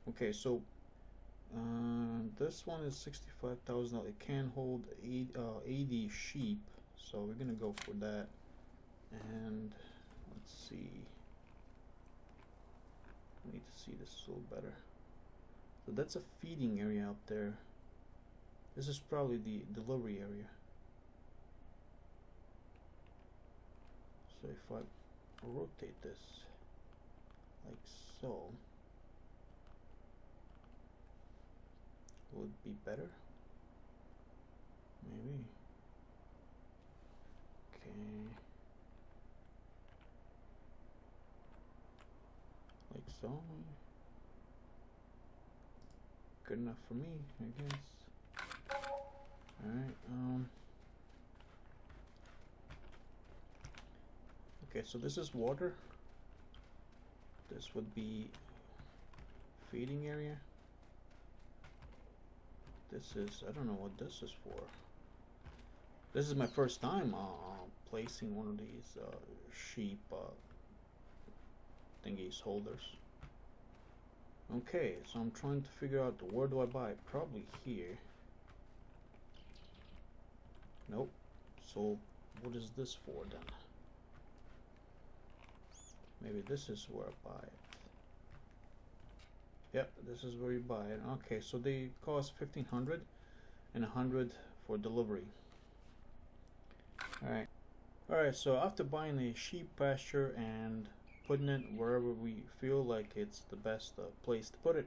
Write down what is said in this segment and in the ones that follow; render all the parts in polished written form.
Okay, so this one is 65,000. It can hold 80 sheep, so we're gonna go for that. And let's see. I need to see this a little better. So that's a feeding area out there. This is probably the delivery area. So if I rotate this like so, will it be better? Maybe. Okay. Like so. Good enough for me, I guess. Alright, okay, so this is water. This would be feeding area. This is, I don't know what this is for. This is my first time placing one of these sheep thingies holders. Okay, so I'm trying to figure out where do I buy it? Probably here. Nope. So what is this for then? Maybe this is where I buy it. Yep, this is where you buy it. Okay, so they cost 1,500 and 100 for delivery. Alright, so after buying a sheep pasture and putting it wherever we feel like it's the best place to put it,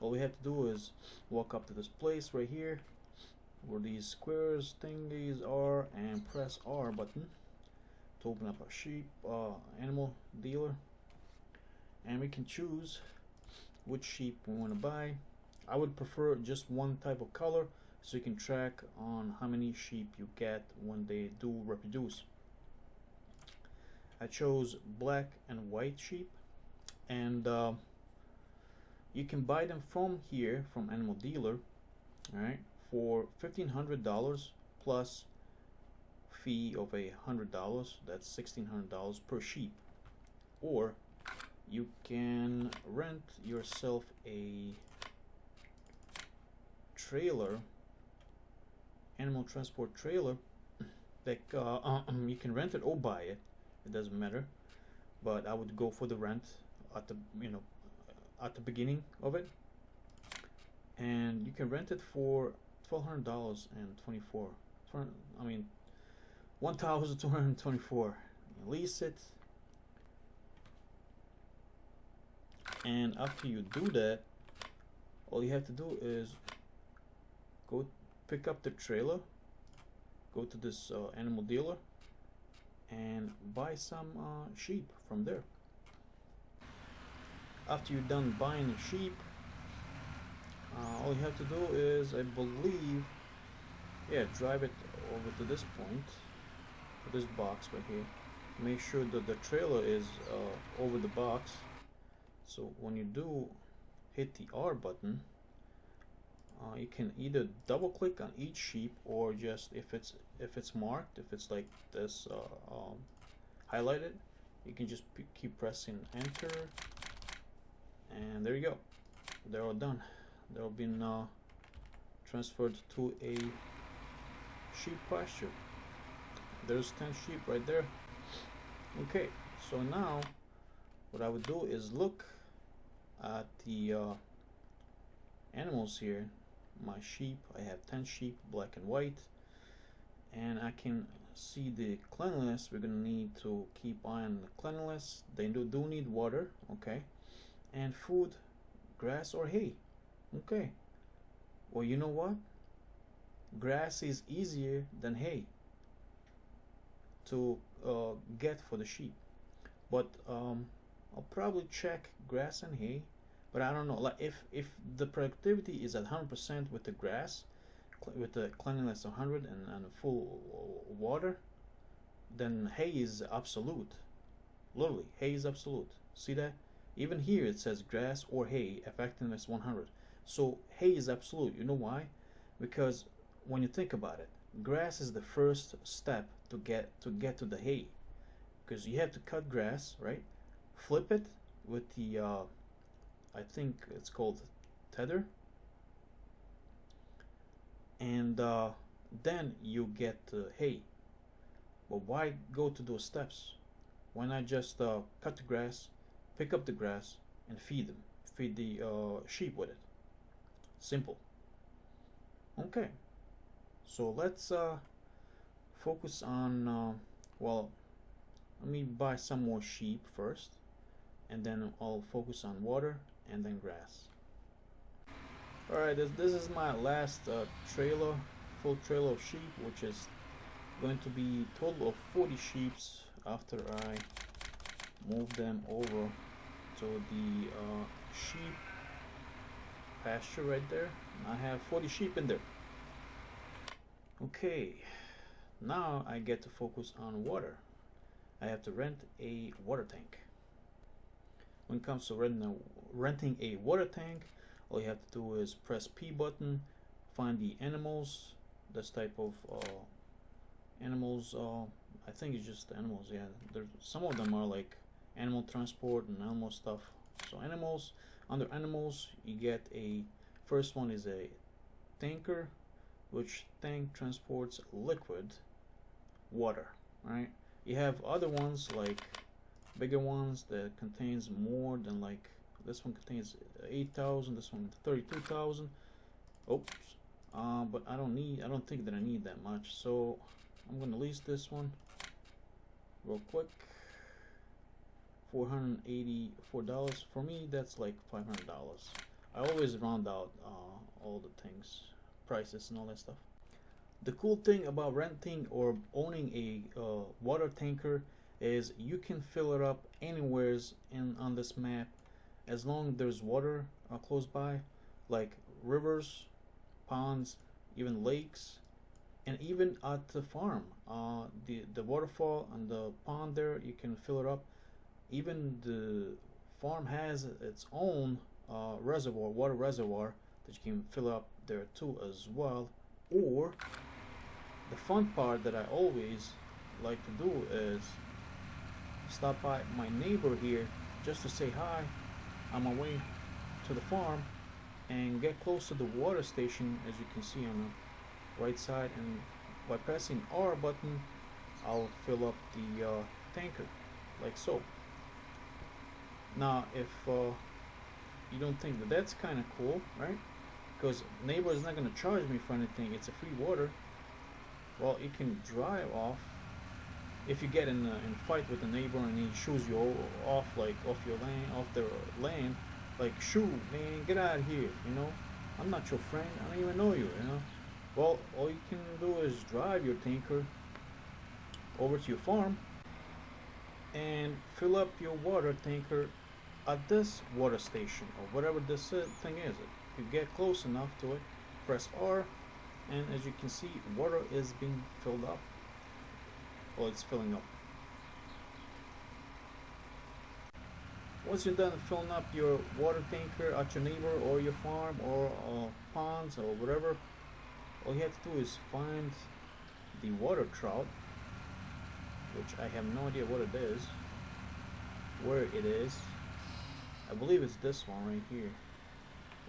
all we have to do is walk up to this place right here where these squares thingies are and press R button to open up a sheep animal dealer, and we can choose which sheep we want to buy. I would prefer just one type of color so you can track on how many sheep you get when they do reproduce. I chose black and white sheep, and you can buy them from here, from Animal Dealer, alright, for $1,500 plus fee of $100. That's $1,600 per sheep. Or you can rent yourself a trailer, animal transport trailer, that you can rent it or buy it. It doesn't matter, but I would go for the rent at the at the beginning of it, and you can rent it for $1,200 and 24. I mean, 1,224. Lease it, and after you do that, all you have to do is go pick up the trailer, go to this animal dealer, and buy some sheep from there. After you're done buying the sheep, all you have to do is, I believe, yeah, drive it over to this point, to this box right here. Make sure that the trailer is over the box. So when you do hit the R button, you can either double click on each sheep, or just if it's marked, if it's like this highlighted, you can just keep pressing enter, and there you go. They're all done. They're all been transferred to a sheep pasture. There's 10 sheep right there. Okay, so now what I would do is look at the animals here. My sheep, I have 10 sheep, black and white, and I can see the cleanliness. We're gonna need to keep eye on the cleanliness. They do need water, okay, and food, grass or hay. Okay, well, you know what, grass is easier than hay to get for the sheep, but I'll probably check grass and hay, but I don't know, like if the productivity is at 100% with the grass, with the cleanliness 100 and full water, then hay is absolute. Literally, hay is absolute. See that? Even here it says grass or hay, effectiveness 100. So hay is absolute. You know why? Because when you think about it, grass is the first step to get to the hay, because you have to cut grass, right? Flip it with the I think it's called tether, and then you get hay. But why go to those steps? Why not just cut the grass, pick up the grass, and feed them? Feed the sheep with it. Simple. Okay, so let's focus on, well, let me buy some more sheep first, and then I'll focus on water and then grass. Alright, this is my last trailer, full trailer of sheep, which is going to be total of 40 sheep after I move them over to the sheep pasture right there. I have 40 sheep in there. Okay, now I get to focus on water. I have to rent a water tank. When it comes to renting a water tank, all you have to do is press P button, find the animals, this type of animals. I think it's just animals. Yeah, there's some of them are like animal transport and animal stuff. So animals, under animals, you get a first one is a tanker, which tank transports liquid water. Right. You have other ones like bigger ones that contains more than, like, this one contains 8,000, this one 32,000. Oops. But I don't think that I need that much, so I'm gonna lease this one real quick. $484. For me, that's like $500. I always round out all the things, prices and all that stuff. The cool thing about renting or owning a water tanker is you can fill it up anywheres on this map, as long as there's water close by, like rivers, ponds, even lakes, and even at the farm. The waterfall and the pond there, you can fill it up. Even the farm has its own reservoir, water reservoir, that you can fill up there too as well. Or the fun part that I always like to do is stop by my neighbor here just to say hi on my way to the farm and get close to the water station, as you can see on the right side, and by pressing R button I'll fill up the tanker like so. Now if you don't think that that's kind of cool, right? Because neighbor is not going to charge me for anything, it's a free water. Well, you can drive off if you get in a fight with a neighbor and he shoos you off, like off your lane, off their land, like, shoo, man, get out of here, you know, I'm not your friend, I don't even know you, you know. Well, all you can do is drive your tanker over to your farm and fill up your water tanker at this water station or whatever this thing is. If you get close enough to it, press R, and as you can see, water is being filled up. Well, it's filling up. Once you're done filling up your water tanker at your neighbor or your farm or ponds or whatever, all you have to do is find the water trout, which I have no idea what it is, where it is. I believe it's this one right here.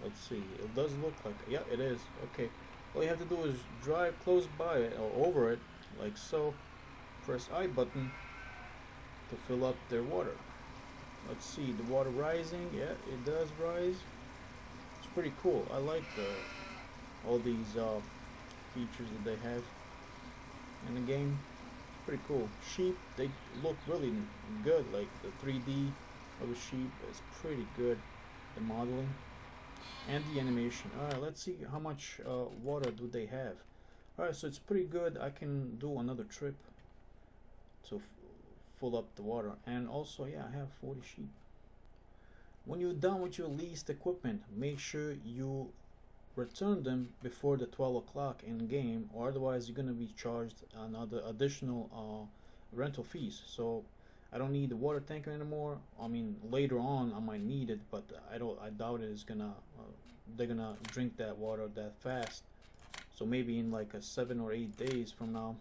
Let's see, it does look like, yeah, it is. Okay, all you have to do is drive close by it or over it like so, press I button to fill up their water. Let's see, the water rising. Yeah, it does rise. It's pretty cool. I like all these features that they have in the game. It's pretty cool. Sheep, they look really good. Like the 3D of the sheep is pretty good. The modeling and the animation. Alright, let's see how much water do they have. Alright, so it's pretty good. I can do another trip to fill up the water. And also, yeah, I have 40 sheep. When you're done with your leased equipment, make sure you return them before the 12 o'clock in game, or otherwise you're going to be charged another additional rental fees. So I don't need the water tanker anymore. I mean, later on I might need it, but I doubt it is gonna they're gonna drink that water that fast. So maybe in like 7 or 8 days from now.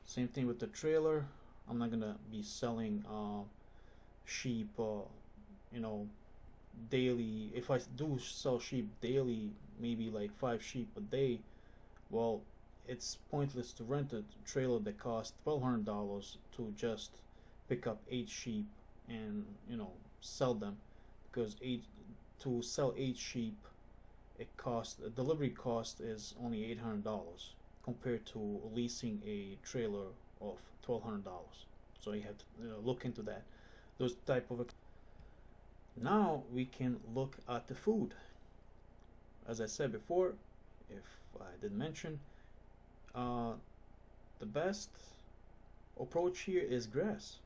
Same thing with the trailer. I'm not gonna be selling sheep, you know, daily, if I do sell sheep daily, maybe like 5 sheep a day, well, it's pointless to rent a trailer that costs $1,200 to just pick up 8 sheep and sell them, because eight to sell 8 sheep, it costs a delivery cost is only $800 compared to leasing a trailer of $1,200. So you have to look into that. Those type of. Now we can look at the food. As I said before, if I did mention, the best approach here is grass.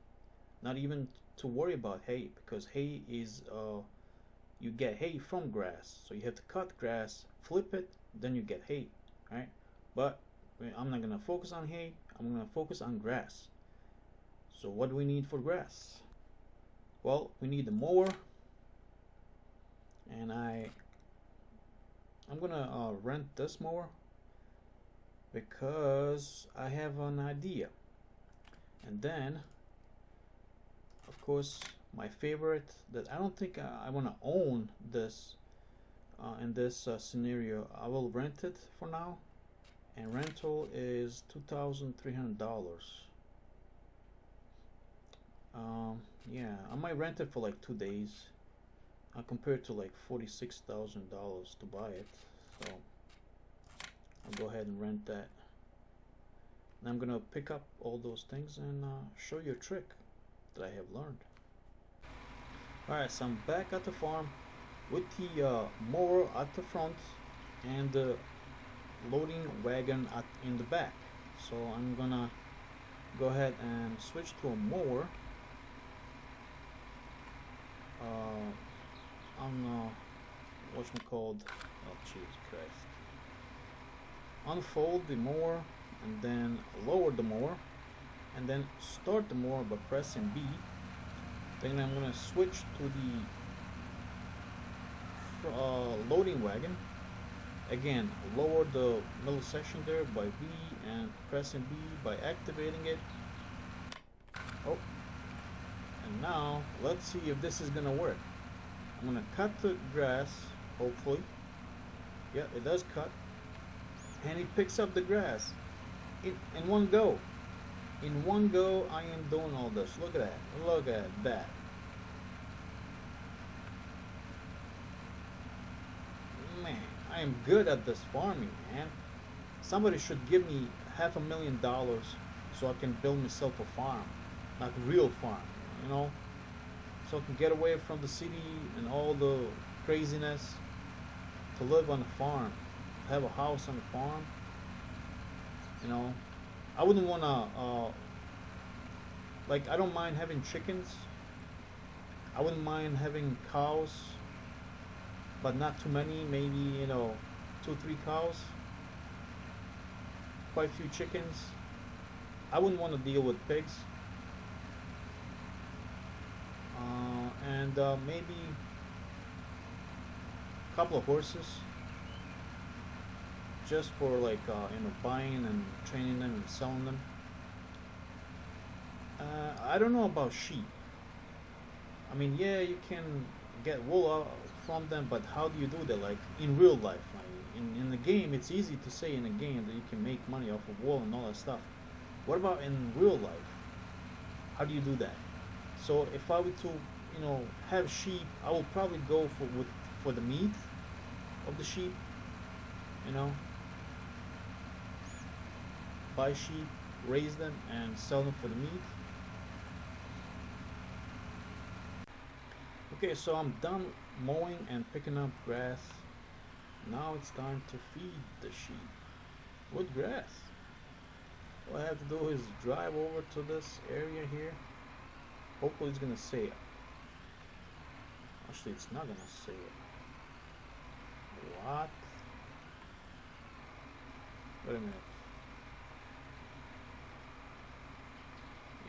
Not even to worry about hay, because hay is you get hay from grass. So you have to cut grass, flip it, then you get hay, right? But I'm not gonna focus on hay. I'm gonna focus on grass. So what do we need for grass? Well, we need a mower, and I'm gonna rent this mower because I have an idea. And then, of course, my favorite that I don't think I want to own this in this scenario. I will rent it for now, and rental is $2,300. Yeah, I might rent it for like 2 days, compared to like $46,000 to buy it. So I'll go ahead and rent that. And I'm gonna pick up all those things and show you a trick that I have learned. Alright, so I'm back at the farm with the mower at the front and the loading wagon in the back. So I'm gonna go ahead and switch to a mower. On whatchamacalled, oh Jesus Christ. Unfold the mower and then lower the mower and then start the mower by pressing B. Then I'm going to switch to the loading wagon. Again, lower the middle section there by B and pressing B by activating it. Oh, and now let's see if this is going to work. I'm going to cut the grass, hopefully. Yeah, it does cut. And he picks up the grass in one go. In one go, I am doing all this. Look at that. Look at that. Man, I am good at this farming, man. Somebody should give me $500,000 so I can build myself a farm. Like a real farm, you know? So I can get away from the city and all the craziness, to live on a farm, to have a house on a farm. You know, I wouldn't want to, like, I don't mind having chickens. I wouldn't mind having cows, but not too many, maybe, 2-3 cows, quite a few chickens. I wouldn't want to deal with pigs. And maybe a couple of horses, just for like buying and training them and selling them. I don't know about sheep. I mean, yeah, you can get wool out from them, but how do you do that? Like in real life, like in the game, it's easy to say in a game that you can make money off of wool and all that stuff. What about in real life? How do you do that? So if I were to, have sheep, I will probably go for the meat of the sheep. Buy sheep, raise them, and sell them for the meat. Okay, so I'm done mowing and picking up grass. Now it's time to feed the sheep with grass. All I have to do is drive over to this area here. Hopefully it's gonna say it. Actually, it's not gonna say it. What? Wait a minute.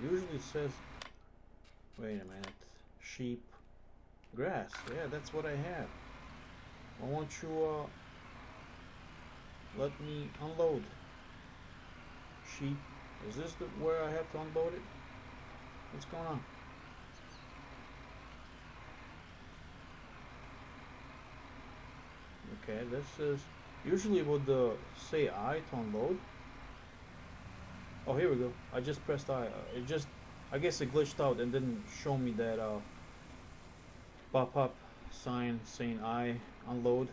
Usually it says, wait a minute, sheep, grass. Yeah, that's what I have. Why won't you let me unload? Sheep. Is this where I have to unload it? What's going on? Okay, this is usually would say I to unload. Oh, here we go. I just pressed I. It just, I guess it glitched out and didn't show me that pop-up sign saying I unload.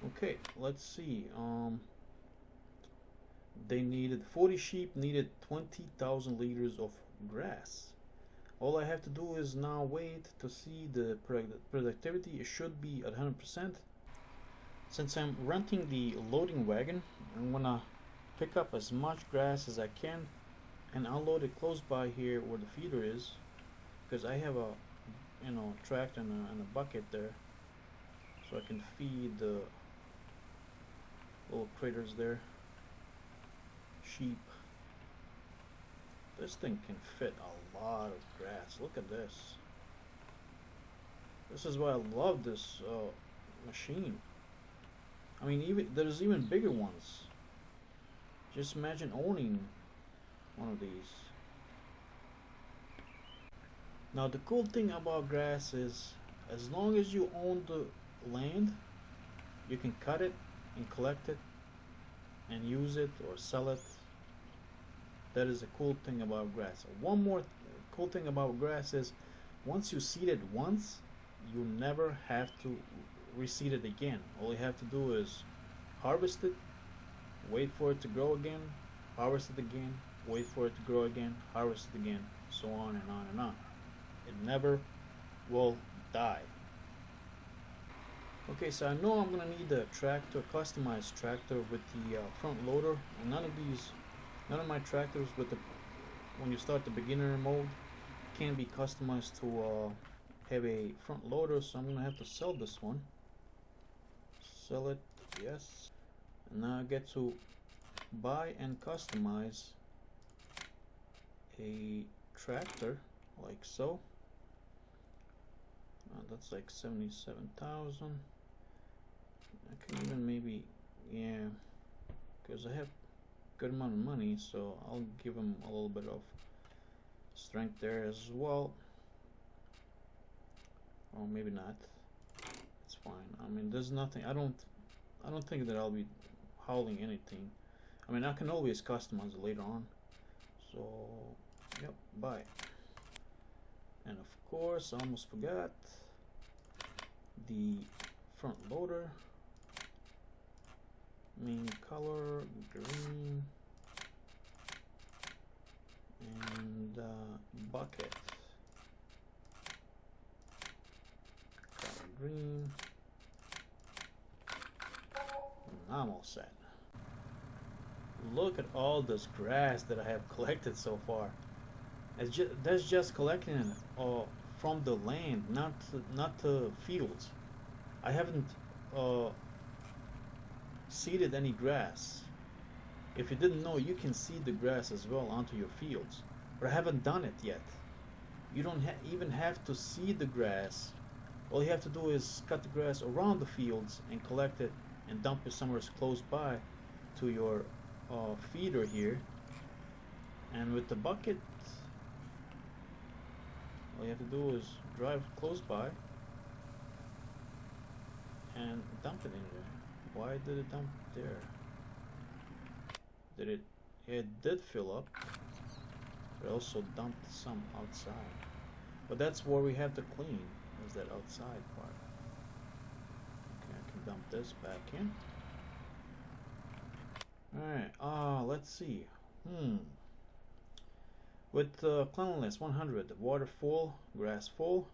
Okay, let's see. They needed 40 sheep, needed 20,000 liters of grass. All I have to do is now wait to see the productivity. It should be at 100%. Since I'm renting the loading wagon, I'm gonna pick up as much grass as I can and unload it close by here where the feeder is, because I have a tractor and a bucket there, so I can feed the little critters there. Sheep. This thing can fit a lot of grass. Look at this. This is why I love this machine. I mean, there's even bigger ones. Just imagine owning one of these. Now the cool thing about grass is, as long as you own the land, you can cut it and collect it and use it or sell it. That is a cool thing about grass. One more cool thing about grass is, once you seed it once, you never have to reseed it again. All you have to do is harvest it, wait for it to grow again, harvest it again, wait for it to grow again, harvest it again, so on and on and on. It never will die. Okay, so I know I'm gonna need a tractor, customized tractor with the front loader, and none of my tractors with the, when you start the beginner mode, can be customized to have a front loader, so I'm gonna have to sell this one. Sell it, yes. And now I get to buy and customize a tractor like so. That's like 77,000. I can even maybe, yeah, because I have good amount of money, so I'll give him a little bit of strength there as well. Or maybe not. It's fine. I mean, there's nothing. I don't think that I'll be hauling anything. I mean, I can always customize it later on. So, yep, buy. And of course, I almost forgot the front loader. Main color green, and bucket color green. I'm all set. Look at all this grass that I have collected so far. That's just collecting from the land, not the fields. I haven't seeded any grass. If you didn't know, you can seed the grass as well onto your fields, but I haven't done it yet. You don't even have to seed the grass. All you have to do is cut the grass around the fields and collect it and dump it somewhere close by to your feeder here. And with the bucket, all you have to do is drive close by and dump it in there. Why did it dump there? Did it? It did fill up. It also dumped some outside. But that's where we have to clean, is that outside part. Okay, I can dump this back in. Alright, let's see. With cleanliness 100, water full, grass full,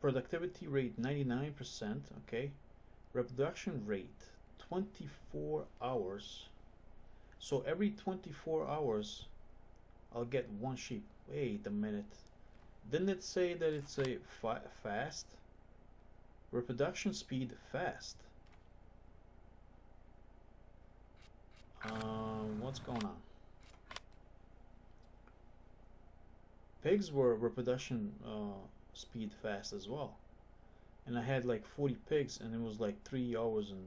productivity rate 99%, okay. Reproduction rate 24 hours. So every 24 hours I'll get one sheep. Wait a minute. Didn't it say that it's a fast? Reproduction speed fast. What's going on? Pigs were reproduction speed fast as well. And I had like 40 pigs, and it was like 3 hours and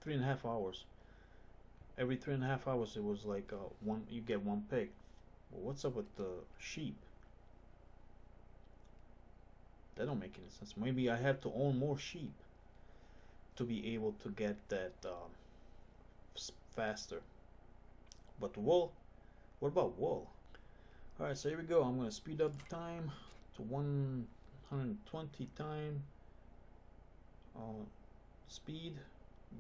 3.5 hours. Every 3.5 hours, it was like you get one pig. Well, what's up with the sheep? That don't make any sense. Maybe I have to own more sheep. to be able to get that faster. But wool, what about wool? Alright, so here we go. I'm going to speed up the time to 120 time speed,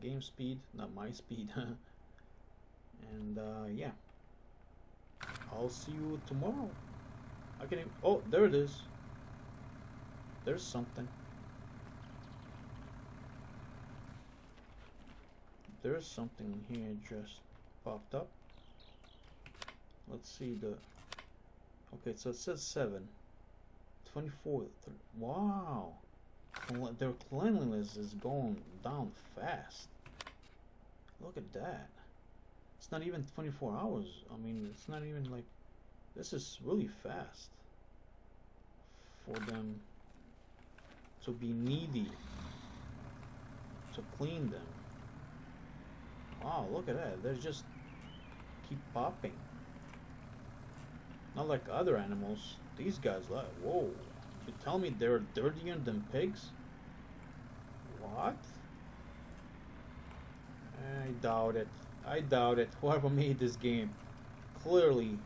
game speed, not my speed. And yeah, I'll see you tomorrow. I can. Oh, there it is. There's something. There's something here just popped up. Let's see the. Okay, so it says 7. 24. Wow. Their cleanliness is going down fast. Look at that. It's not even 24 hours. I mean, it's not even like. This is really fast for them to be needy to clean them. Wow, look at that. They just keep popping. Not like other animals. These guys, like, whoa. You tell me they're dirtier than pigs? What? I doubt it. I doubt it. Whoever made this game clearly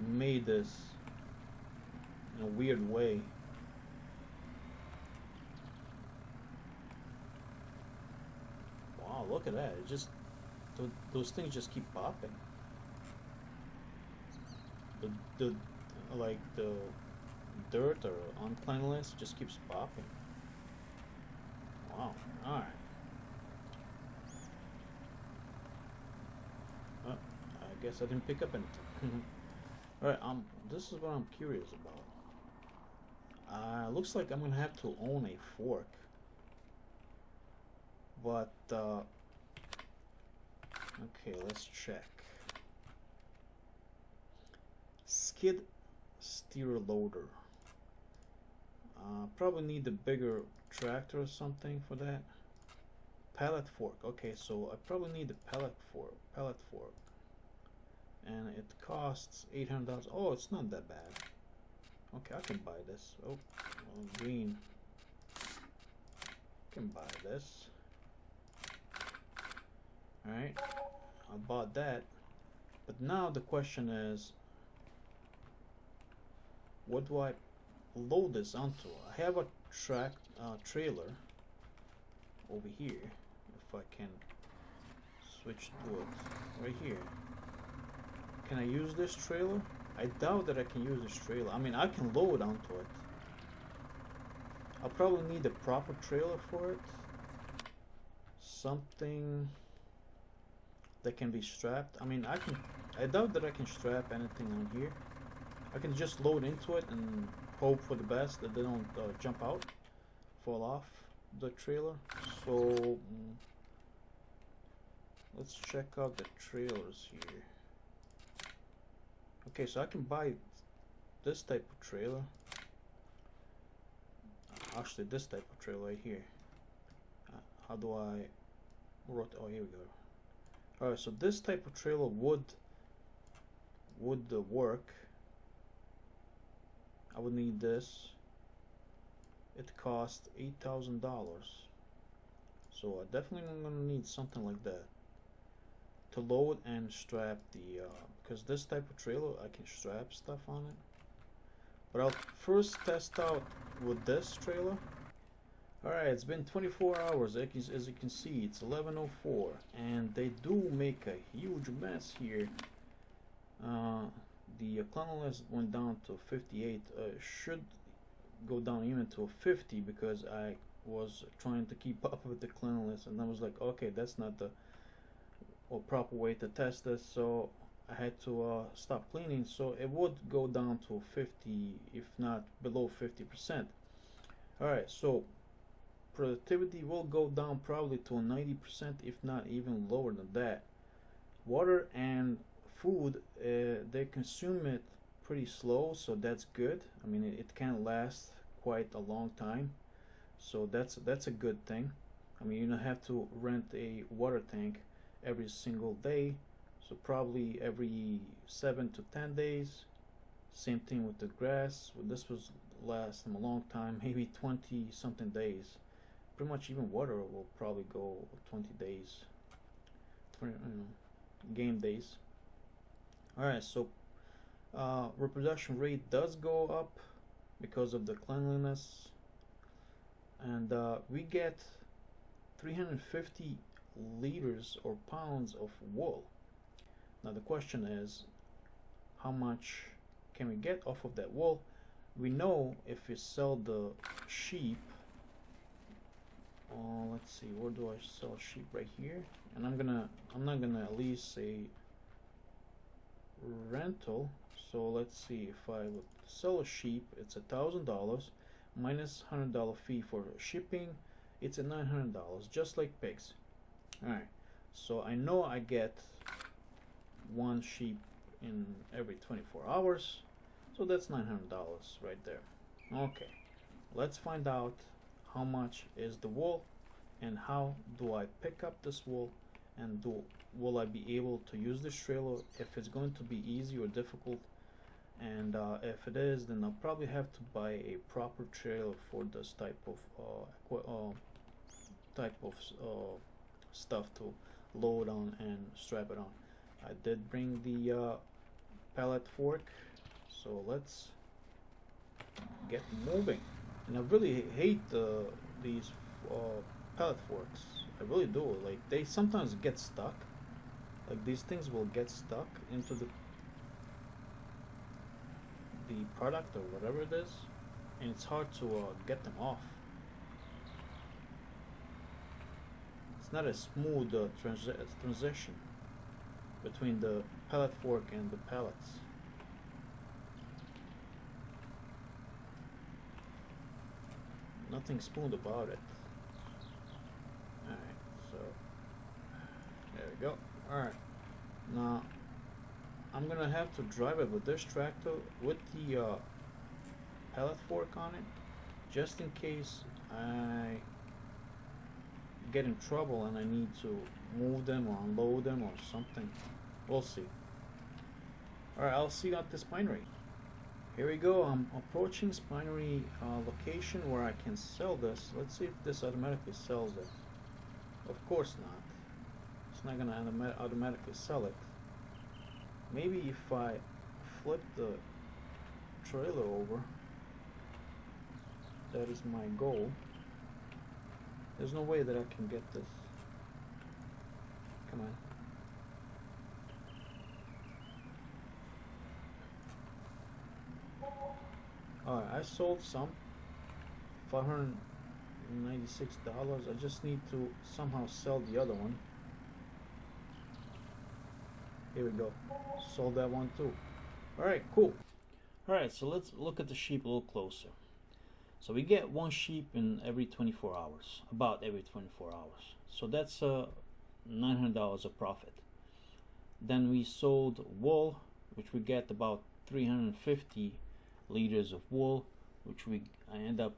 made this in a weird way. Wow, look at that. It just those things just keep popping. The like the dirt or uncleanliness just keeps popping. Wow. All right. Well, I guess I didn't pick up anything. All right. This is what I'm curious about. Looks like I'm gonna have to own a fork. But okay, let's check. Skid steer loader. Probably need a bigger tractor or something for that. Pallet fork. Okay, so I probably need a pallet fork, and it costs $800. Oh, it's not that bad. Okay, I can buy this. Oh, green. I can buy this. Alright, I bought that. But now the question is, what do I load this onto? I have a trailer over here. If I can switch to it right here. Can I use this trailer? I doubt that I can use this trailer. I mean, I can load onto it. I'll probably need a proper trailer for it. Something that can be strapped. I mean, I doubt that I can strap anything on here. I can just load into it and hope for the best that they don't jump out, fall off the trailer. So let's check out the trailers here. Okay, so I can buy this type of trailer. Actually, this type of trailer right here. How do I rotate? Oh, here we go. Alright, so this type of trailer would work. I would need this. It costs $8,000. So I definitely am gonna need something like that to load and strap the because this type of trailer I can strap stuff on it. But I'll first test out with this trailer. Alright, it's been 24 hours. As you can see, it's 11:04, and they do make a huge mess here. The cleanliness went down to 58. Should go down even to 50 because I was trying to keep up with the cleanliness, and I was like, okay, that's not the proper way to test this, so I had to stop cleaning. So it would go down to 50, if not below 50%. Alright, so productivity will go down probably to 90%, if not even lower than that. Water and food, they consume it pretty slow, so that's good. I mean, it can last quite a long time, so that's a good thing. I mean, you don't have to rent a water tank every single day, so probably every 7 to 10 days. Same thing with the grass. Well, this was last a long time, maybe 20 something days. pretty much even water will probably go 20 days, 20 game days. All right, so reproduction rate does go up because of the cleanliness, and we get 350 liters or pounds of wool. Now the question is, how much can we get off of that wool? We know if we sell the sheep, let's see, where do I sell sheep? Right here. And I'm not gonna lease a rental. So let's see, if I would sell a sheep, it's $1,000 minus $100 fee for shipping. It's at $900, just like pigs. All right, so I know I get one sheep in every 24 hours, so that's $900 right there. Okay, let's find out how much is the wool and how do I pick up this wool, and will I be able to use this trailer, if it's going to be easy or difficult. And if it is, then I'll probably have to buy a proper trailer for this type of stuff to load on and strap it on. I did bring the pallet fork, so let's get moving. And I really hate these pallet forks. I really do. Like, they sometimes get stuck. Like, these things will get stuck into the product or whatever it is, and it's hard to get them off. It's not a smooth transition between the pallet fork and the pallets. Nothing smooth about it. Alright, so there we go. Alright, now I'm gonna have to drive it with this tractor with the pallet fork on it, just in case I get in trouble and I need to move them or unload them or something. We'll see. Alright, I'll see you at the spinery. Here we go. I'm approaching spinery location where I can sell this. Let's see if this automatically sells it. Of course not. It's not gonna automatically sell it. Maybe if I flip the trailer over, that is my goal. There's no way that I can get this. Come on. Alright, I sold some. $596. I just need to somehow sell the other one. Here we go. Sold that one too. Alright, cool. Alright, so let's look at the sheep a little closer. So we get one sheep in every 24 hours. About every 24 hours. So that's $900 of profit. Then we sold wool, which we get about 350 liters of wool, which I end up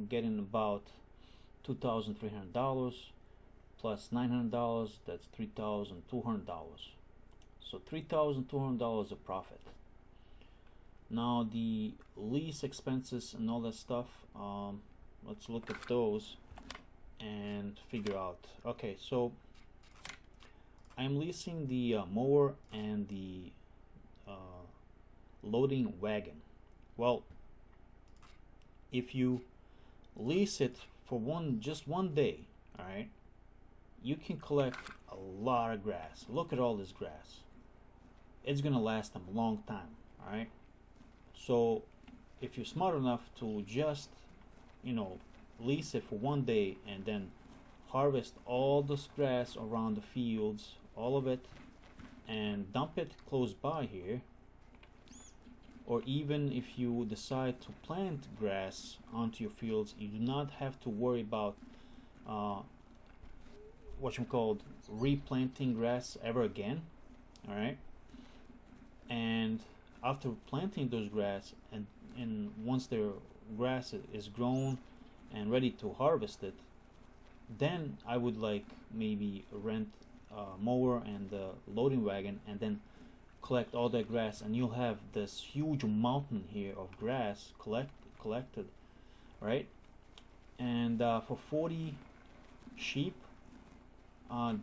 getting about $2,300 plus $900. That's $3,200. So $3,200 of profit. Now the lease expenses and all that stuff, let's look at those and figure out. Okay, so I'm leasing the mower and the loading wagon. Well, if you lease it for just one day, all right, you can collect a lot of grass. Look at all this grass. It's gonna last them a long time, all right? So if you're smart enough to just, lease it for one day and then harvest all this grass around the fields, all of it, and dump it close by here, or even if you decide to plant grass onto your fields, you do not have to worry about replanting grass ever again. All right, and after planting those grass and once their grass is grown and ready to harvest it, then I would maybe rent a mower and the loading wagon and then collect all that grass, and you'll have this huge mountain here of grass collected, right? And for 40 sheep,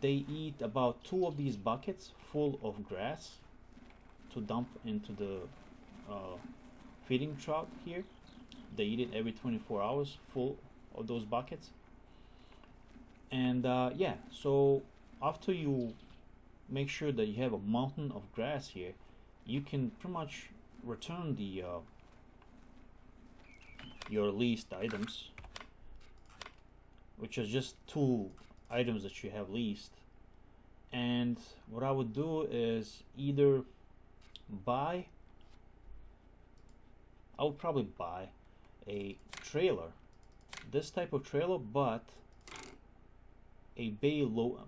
they eat about 2 of these buckets full of grass to dump into the feeding trough here. They eat it every 24 hours, full of those buckets. And yeah, so after you make sure that you have a mountain of grass here, you can pretty much return the your leased items, which is just 2 items that you have leased. And what I would do is either buy, I would probably buy a trailer, this type of trailer, but a bale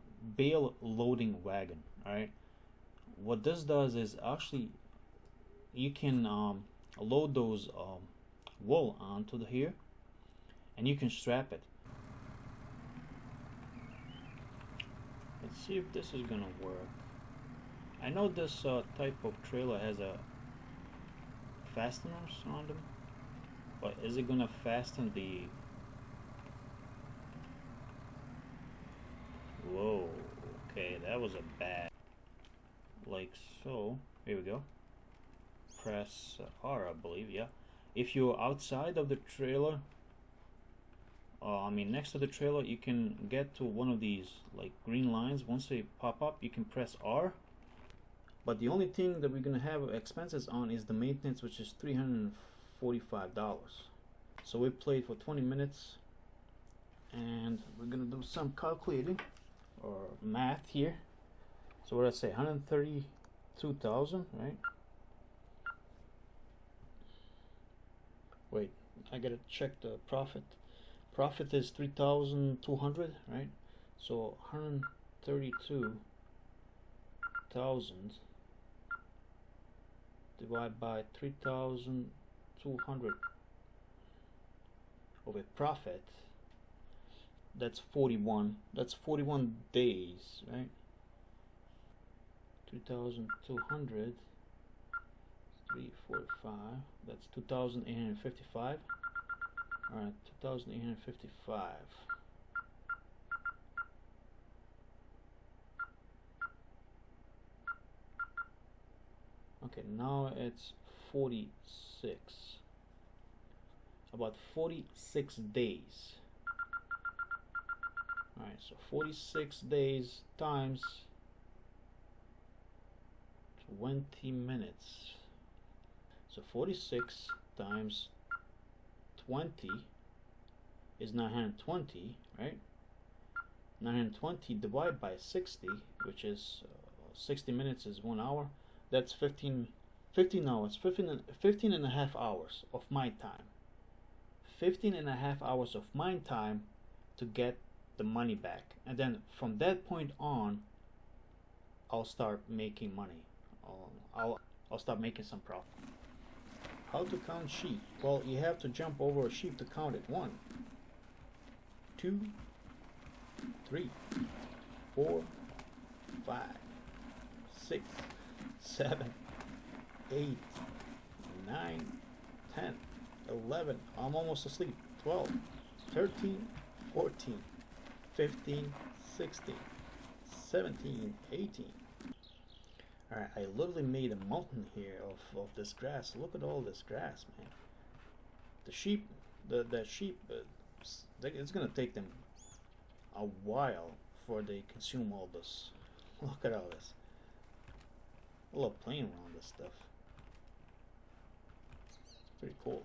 loading wagon. Alright, what this does is actually you can load those wool onto the here, and you can strap it. Let's see if this is gonna work. I know this type of trailer has a fasteners on them, but is it gonna fasten the... Whoa, okay, that was a bad, like so. Here we go. Press R, I believe. Yeah, if you're outside of the trailer, I mean next to the trailer, you can get to one of these like green lines. Once they pop up, you can press R. But the only thing that we're gonna have expenses on is the maintenance, which is $345. So we played for 20 minutes, and we're gonna do some calculating or math here. So what did I say? 132,000, right? Wait, I gotta check the profit. Profit is 3,200, right? So 132,000 divided by 3,200 of a profit. That's 41. That's 41 days, right? 3,200, 345. That's 2,855. All right, 2,855. Okay, now it's 46. About 46 days. All right, so 46 days times 20 minutes. So 46 times 20 is 920, right? 920 divided by 60, which is 60 minutes is 1 hour. That's 15 hours, 15 and a half hours of my time. 15 and a half hours of my time to get the money back. And then from that point on, I'll start making money. I'll start making some profit. How to count sheep? Well, you have to jump over a sheep to count it. 1, 2, 3, 4, 5, 6, 7, 8, 9, 10, 11. I'm almost asleep. 12, 13, 14, 15, 16, 17, 18. Alright, I literally made a mountain here of this grass. Look at all this grass, man. The sheep, the sheep, it's gonna take them a while before they consume all this. Look at all this. I love playing around this stuff. Pretty cool.